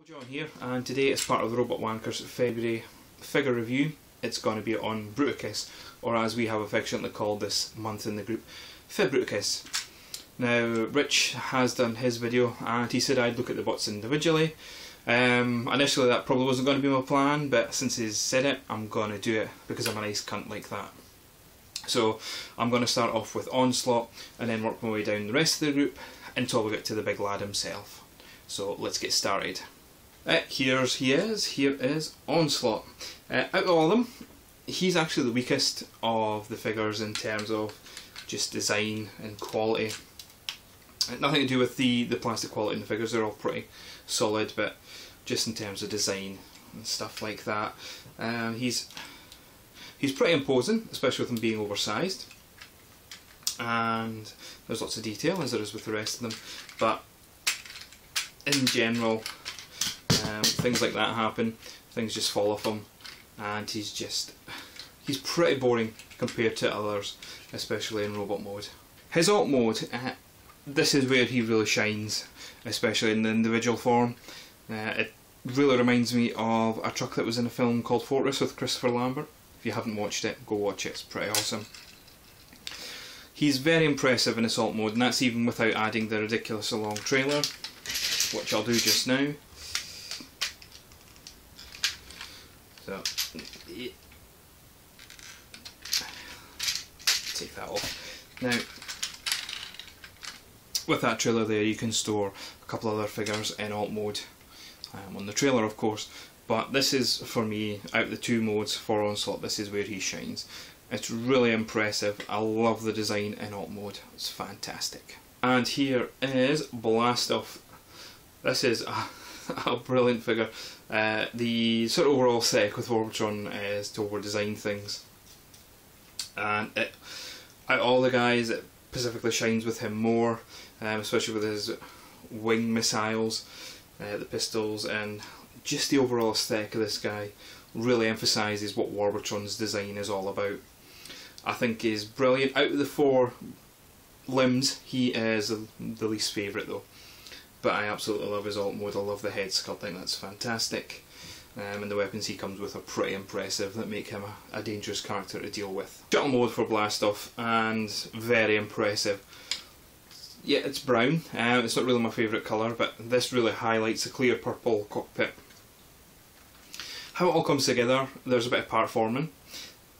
John here, and today as part of the Robot Wankers February figure review, it's going to be on Bruticus, or as we have affectionately called this month in the group, FeBruticus. Now, Rich has done his video and he said I'd look at the bots individually. Initially that probably wasn't going to be my plan, but since he's said it, I'm going to do it because I'm a nice cunt like that. So I'm going to start off with Onslaught and then work my way down the rest of the group until we get to the big lad himself. So let's get started. Here is Onslaught. Out of all of them, he's actually the weakest of the figures in terms of just design and quality. Nothing to do with the plastic quality in the figures, they're all pretty solid, but just in terms of design and stuff like that. He's pretty imposing, especially with him being oversized. And there's lots of detail, as there is with the rest of them, but in general, things like that happen, things just fall off him, and he's pretty boring compared to others, especially in robot mode. His alt mode, this is where he really shines, especially in the individual form. It really reminds me of a truck that was in a film called Fortress with Christopher Lambert. If you haven't watched it, go watch it, it's pretty awesome. He's very impressive in his alt mode, and that's even without adding the ridiculously long trailer, which I'll do just now. So, take that off. Now, with that trailer there, you can store a couple other figures in alt mode on the trailer, of course. But this is, for me, out of the two modes for Onslaught, this is where he shines. It's really impressive. I love the design in alt mode. It's fantastic. And here is Blastoff. This is a brilliant figure. The sort of overall aesthetic with Warbotron is to over-design things. And out of all the guys, it specifically shines with him more, especially with his wing missiles, the pistols, and just the overall aesthetic of this guy really emphasises what Warbotron's design is all about. I think he's brilliant. Out of the four limbs, he is the least favourite though. But I absolutely love his alt mode. I love the head sculpting, that's fantastic. And the weapons he comes with are pretty impressive, that make him a dangerous character to deal with. Shuttle mode for Blastoff, and very impressive. Yeah, it's brown, it's not really my favourite colour, but this really highlights the clear purple cockpit. How it all comes together, there's a bit of part forming,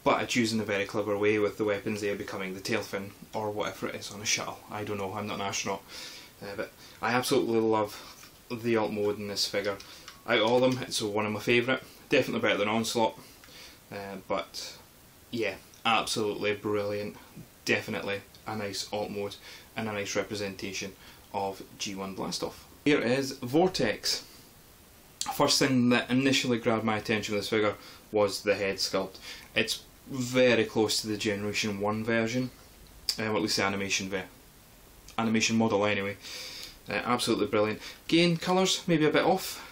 but it's used in a very clever way with the weapons there becoming the tail fin, or whatever it is on a shuttle. I don't know, I'm not an astronaut. But I absolutely love the alt mode in this figure. Out of all of them, it's one of my favourite. Definitely better than Onslaught. But yeah, absolutely brilliant. Definitely a nice alt mode and a nice representation of G1 Blastoff. Here is Vortex. First thing that initially grabbed my attention with this figure was the head sculpt. It's very close to the Generation 1 version, or at least the animation model anyway. Absolutely brilliant. Again, colours maybe a bit off,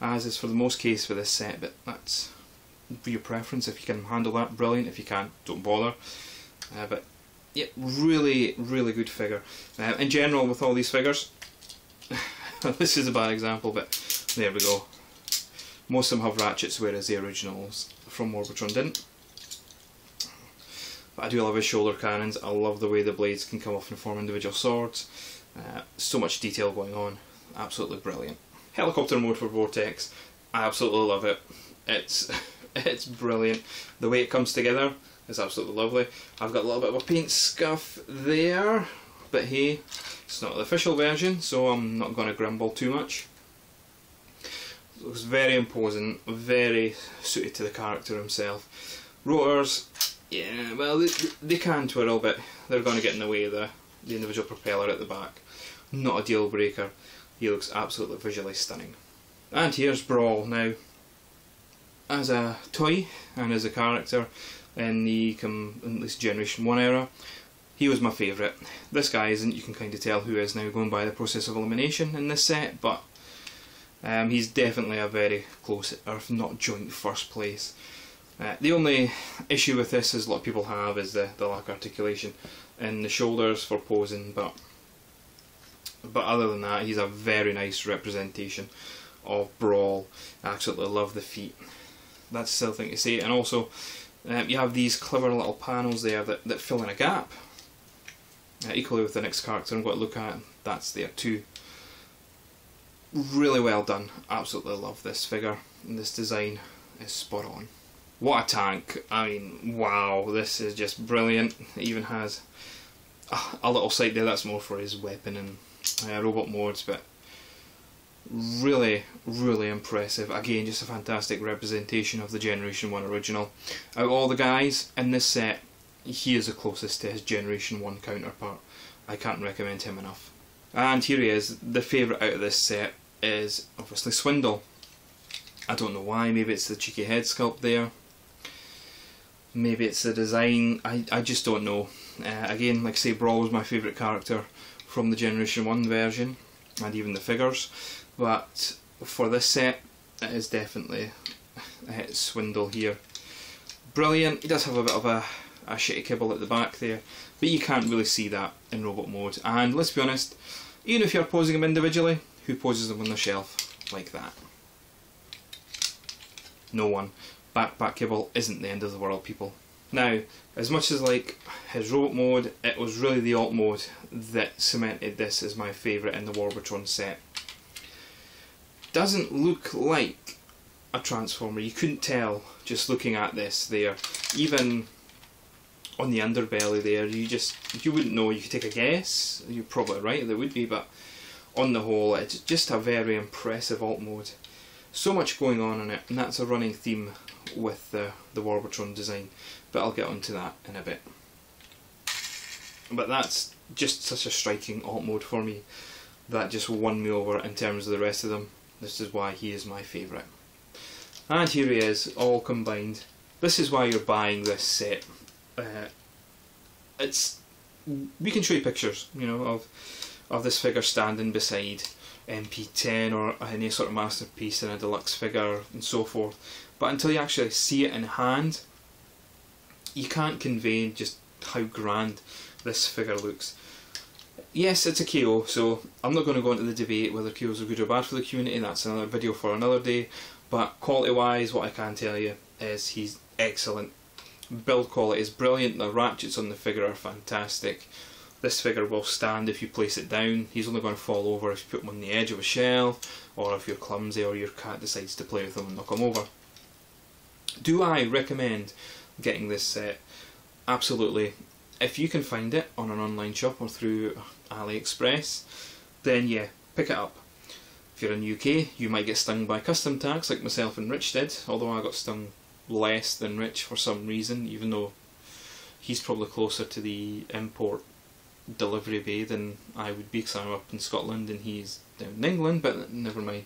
as is for the most case for this set, but that's your preference. If you can handle that, brilliant. If you can't, don't bother. But yeah, really, really good figure. In general, with all these figures, this is a bad example, but there we go. Most of them have ratchets, whereas the originals from Warbotron didn't. But I do love his shoulder cannons. I love the way the blades can come off and form individual swords. So much detail going on. Absolutely brilliant. Helicopter mode for Vortex. I absolutely love it. It's brilliant. The way it comes together is absolutely lovely. I've got a little bit of a paint scuff there, but hey, it's not the official version, so I'm not going to grumble too much. It looks very imposing, very suited to the character himself. Rotors, yeah, well, they can twirl, but they're going to get in the way of the individual propeller at the back. Not a deal breaker. He looks absolutely visually stunning. And here's Brawl. Now, as a toy and as a character in the at least Generation 1 era, he was my favourite. This guy isn't. You can kind of tell who is now, going by the process of elimination in this set, but he's definitely a very close, or if not joint, first place. The only issue with this, as a lot of people have, is the lack of articulation in the shoulders for posing, but other than that, he's a very nice representation of Brawl. I absolutely love the feet. That's the silly thing to say. And also, you have these clever little panels there that fill in a gap. Equally with the next character I'm going to look at, that's there too. Really well done. Absolutely love this figure, and this design is spot on. What a tank. I mean, wow, this is just brilliant. It even has a little sight there, that's more for his weapon and robot modes, but really, really impressive. Again, just a fantastic representation of the Generation 1 original. Out of all the guys in this set, he is the closest to his Generation 1 counterpart. I can't recommend him enough. And here he is. The favourite out of this set is obviously Swindle. I don't know why, maybe it's the cheeky head sculpt there. Maybe it's the design, I just don't know. Again, like I say, Brawl was my favourite character from the Generation 1 version, and even the figures. But for this set, it is definitely Swindle here. Brilliant. He does have a bit of a shitty kibble at the back there, but you can't really see that in robot mode. And let's be honest, even if you're posing them individually, who poses them on the shelf like that? No one. Back kibble isn't the end of the world, people. Now, as much as like his robot mode, it was really the alt mode that cemented this as my favourite in the Warbotron set. Doesn't look like a transformer, you couldn't tell just looking at this there. Even on the underbelly there, you wouldn't know. You could take a guess, you're probably right, there would be, but on the whole it's just a very impressive alt mode. So much going on in it, and that's a running theme with the Warbotron design, but I'll get onto that in a bit. But that's just such a striking alt mode for me that just won me over in terms of the rest of them. This is why he is my favourite. And here he is, all combined. This is why you're buying this set. We can show you pictures, you know, of this figure standing beside MP10 or any sort of masterpiece in a deluxe figure and so forth, but until you actually see it in hand, you can't convey just how grand this figure looks. Yes, it's a KO, so I'm not going to go into the debate whether KOs are good or bad for the community. That's another video for another day, but quality wise, what I can tell you is he's excellent. Build quality is brilliant, the ratchets on the figure are fantastic. This figure will stand if you place it down. He's only going to fall over if you put him on the edge of a shelf, or if you're clumsy or your cat decides to play with him and knock him over. Do I recommend getting this set? Absolutely. If you can find it on an online shop or through AliExpress, then yeah, pick it up. If you're in the UK, you might get stung by custom tax like myself and Rich did, although I got stung less than Rich for some reason, even though he's probably closer to the import delivery bay than I would be, because I'm up in Scotland and he's down in England, but never mind.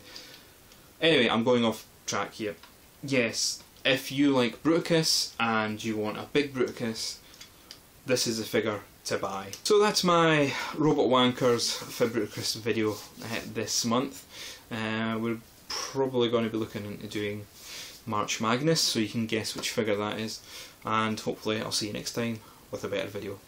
Anyway, I'm going off track here. Yes, if you like Bruticus and you want a big Bruticus, this is the figure to buy. So that's my Robot Wankers FeBruticus video this month. We're probably going to be looking into doing March Magnus, so you can guess which figure that is, and hopefully I'll see you next time with a better video.